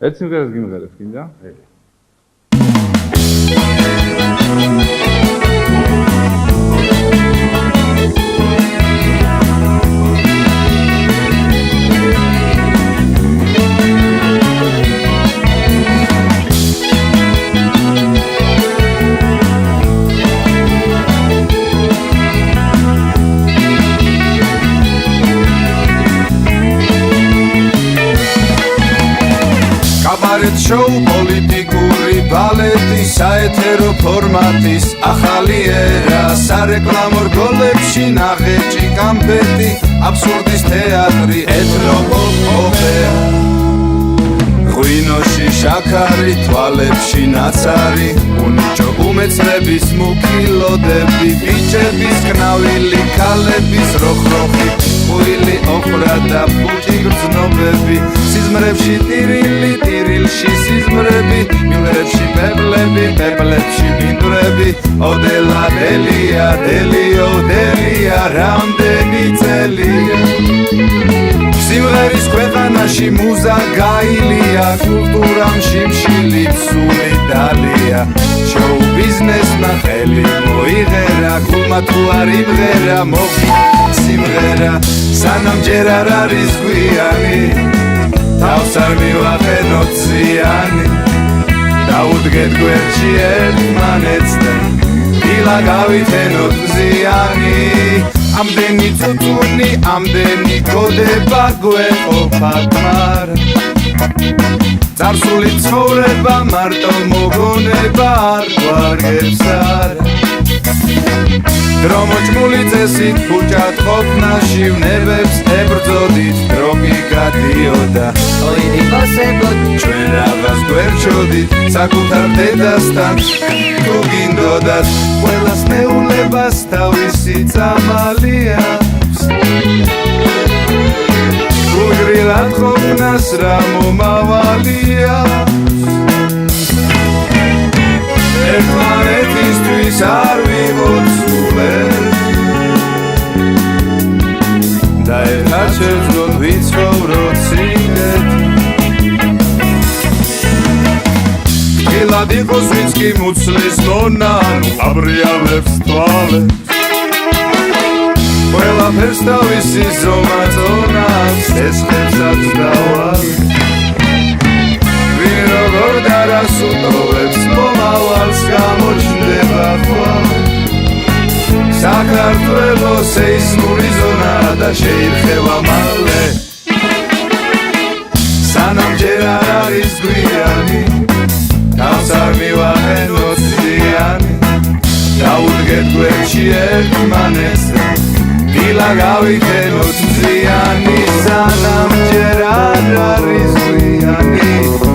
ერთ სიმღერას გიმღერებ, გინდა? შოუ პოლიტიკური ბალეტი საეთერო ფორმატის ახალი ერა სარეკლამო რგოლებში ნაღეჭი კამფეტი აბსურდის თეატრი ეთნოპოპერა ღვინოში შაქარი თვალებში ნაცარი უნიჭო უმეცრების მუქილოდები ბიჭების კნავილი ქალების როხროხი ხუილი ოხრა და ბუჭი გრძნობები სიზმრებში ტირილი ტირილში სიზმრები მივრებში პეპლები პეპლებში მინდვრები ოდელა დელია დელიო დელია რამდენი წელია სიმღერის ქვეყანაში მუზა გაილია კულტურამ შიმშილი ფსული დალია შოუ ბიზნესმა ხელი მოიღერა გულმა თუ არ იმღერა მოგი სიმღერა სანამ ჯერ არ არის გვიანი თავს არ მივაყენოთ ზიანი დაუდგეთ გვერდში ერთმანეთს და დილა გავითენოთ მზიანი ამდენი წუწუნი ამდენი გოდება გვეყოფათ მარ წარსული ცხოვრება მარტო მოგონება არ გვარგებს არა დრომოჭმული წესით ფუჭად ყოფნაში ვნებებს ებრძოდით დრო კი გადიოდა ოიდი მოსებოდ ჩვენ რაღაც გვერჩოდით საკუთარ დედასთან თუ გინდოდათ ყველას ნეულებას თავისი წამალი აქვს გულგრილად ყოფნას რა მომავალი აქვს ერთმანეთისთვის არ ვიღოთ და ერთად შევძლოთ ვიცხოვროთ სიკეთე ღილად იყოს ვინც კი მუცლის მონა ანუ აბრიალებს თვალებს ყველაფერს თავისი ზომა წონავს ესხებსაც დავალ ვინ როგორ დარას უტოვებს მომავალს გამოჩნდება ხვალ საქართველოს სეისმური ზონა და შეირხევა მალე სანამ ჯერ არ არის გვიანი თავს არ მივაყენოთ ზიანი დაუდგეთ გვერდში ერთმანეთს და დილა გავითენოთ მზიანი სანამ ჯერ არ არის გვიანი